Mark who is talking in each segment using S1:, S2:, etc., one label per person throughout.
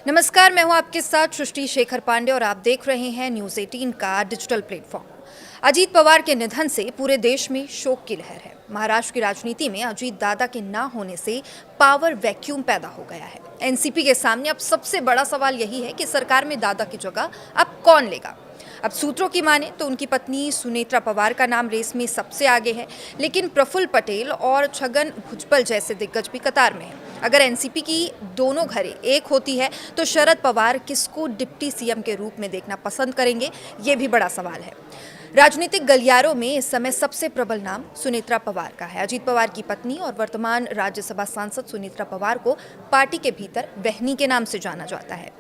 S1: नमस्कार, मैं हूं आपके साथ सृष्टि शेखर पांडे और आप देख रहे हैं न्यूज़ 18 का डिजिटल प्लेटफॉर्म। अजीत पवार के निधन से पूरे देश में शोक की लहर है। महाराष्ट्र की राजनीति में अजीत दादा के ना होने से पावर वैक्यूम पैदा हो गया है। एनसीपी के सामने अब सबसे बड़ा सवाल यही है कि सरकार में दादा की जगह अब कौन लेगा। अब सूत्रों की माने तो उनकी पत्नी सुनेत्रा पवार का नाम रेस में सबसे आगे है, लेकिन प्रफुल्ल पटेल और छगन भुजबल जैसे दिग्गज भी कतार में हैं। अगर एनसीपी की दोनों घरें एक होती है तो शरद पवार किसको डिप्टी सीएम के रूप में देखना पसंद करेंगे, ये भी बड़ा सवाल है। राजनीतिक गलियारों में इस समय सबसे प्रबल नाम सुनेत्रा पवार का है। अजीत पवार की पत्नी और वर्तमान राज्यसभा सांसद सुनेत्रा पवार को पार्टी के भीतर बहनी के नाम से जाना जाता है।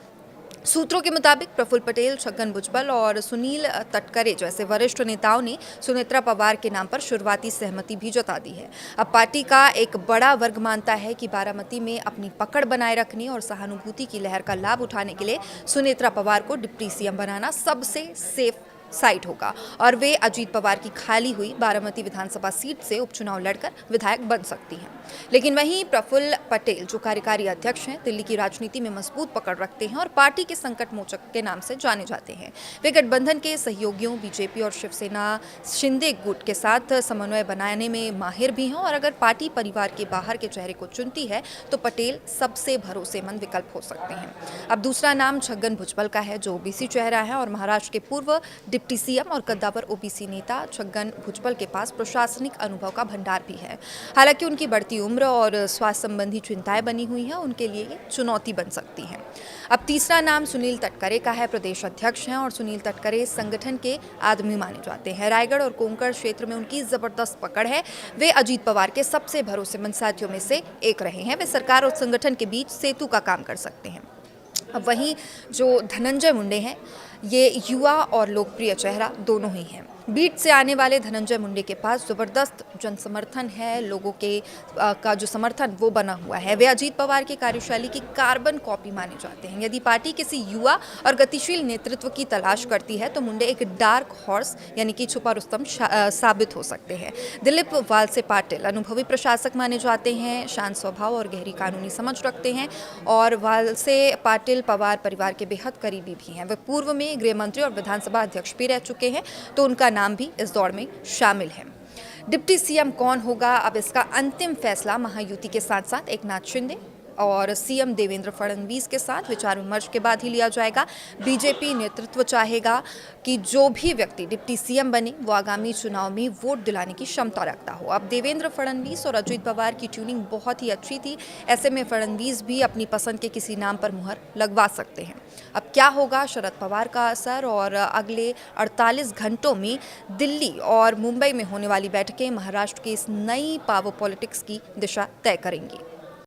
S1: सूत्रों के मुताबिक प्रफुल्ल पटेल, छगन भुजबल और सुनील तटकरे जैसे वरिष्ठ नेताओं ने सुनेत्रा पवार के नाम पर शुरुआती सहमति भी जता दी है। अब पार्टी का एक बड़ा वर्ग मानता है कि बारामती में अपनी पकड़ बनाए रखने और सहानुभूति की लहर का लाभ उठाने के लिए सुनेत्रा पवार को डिप्टी सीएम बनाना सबसे सेफ साइट होगा और वे अजीत पवार की खाली हुई बारामती विधानसभा सीट से उपचुनाव लड़कर विधायक बन सकती हैं। लेकिन वहीं प्रफुल्ल पटेल, जो कार्यकारी अध्यक्ष हैं, दिल्ली की राजनीति में मजबूत पकड़ रखते हैं और पार्टी के संकट मोचक के नाम से जाने जाते हैं। वे गठबंधन के सहयोगियों बीजेपी और शिवसेना शिंदे गुट के साथ समन्वय बनाने में माहिर भी हैं और अगर पार्टी परिवार के बाहर के चेहरे को चुनती है तो पटेल सबसे भरोसेमंद विकल्प हो सकते हैं। अब दूसरा नाम छगन भुजबल का है, जो ओबीसी चेहरा है और महाराष्ट्र के पूर्व डिप्टी सीएम और कद्दावर ओबीसी नेता छगन भुजबल के पास प्रशासनिक अनुभव का भंडार भी है। हालांकि उनकी बढ़ती उम्र और स्वास्थ्य संबंधी चिंताएं बनी हुई हैं, उनके लिए ये चुनौती बन सकती हैं। अब तीसरा नाम सुनील तटकरे का है। प्रदेश अध्यक्ष हैं और सुनील तटकरे संगठन के आदमी माने जाते हैं। रायगढ़ और कोंकण क्षेत्र में उनकी जबरदस्त पकड़ है। वे अजीत पवार के सबसे भरोसेमंद साथियों में से एक रहे हैं। वे सरकार और संगठन के बीच सेतु का काम कर सकते हैं। अब वहीं जो धनंजय मुंडे हैं, ये युवा और लोकप्रिय चेहरा दोनों ही हैं। बीट से आने वाले धनंजय मुंडे के पास ज़बरदस्त जनसमर्थन है। लोगों के का जो समर्थन वो बना हुआ है। वे अजीत पवार की कार्यशैली की कार्बन कॉपी माने जाते हैं। यदि पार्टी किसी युवा और गतिशील नेतृत्व की तलाश करती है तो मुंडे एक डार्क हॉर्स यानी कि छुपा रुस्तम साबित हो सकते हैं। दिलीप वालसे पाटिल अनुभवी प्रशासक माने जाते हैं, शांत स्वभाव और गहरी कानूनी समझ रखते हैं और वालसे पाटिल पवार परिवार के बेहद करीबी भी हैं। वे पूर्व में गृह मंत्री और विधानसभा अध्यक्ष भी रह चुके हैं, तो उनका नाम भी इस दौड़ में शामिल है। डिप्टी सीएम कौन होगा, अब इसका अंतिम फैसला महायुति के साथ साथ एकनाथ शिंदे और सीएम देवेंद्र फडणवीस के साथ विचार विमर्श के बाद ही लिया जाएगा। बीजेपी नेतृत्व चाहेगा कि जो भी व्यक्ति डिप्टी सीएम बने वो आगामी चुनाव में वोट दिलाने की क्षमता रखता हो। अब देवेंद्र फडणवीस और अजीत पवार की ट्यूनिंग बहुत ही अच्छी थी, ऐसे में फडणवीस भी अपनी पसंद के किसी नाम पर मुहर लगवा सकते हैं। अब क्या होगा शरद पवार का असर और अगले 48 घंटों में दिल्ली और मुंबई में होने वाली बैठकें महाराष्ट्र की इस नई पावर पॉलिटिक्स की दिशा तय करेंगी।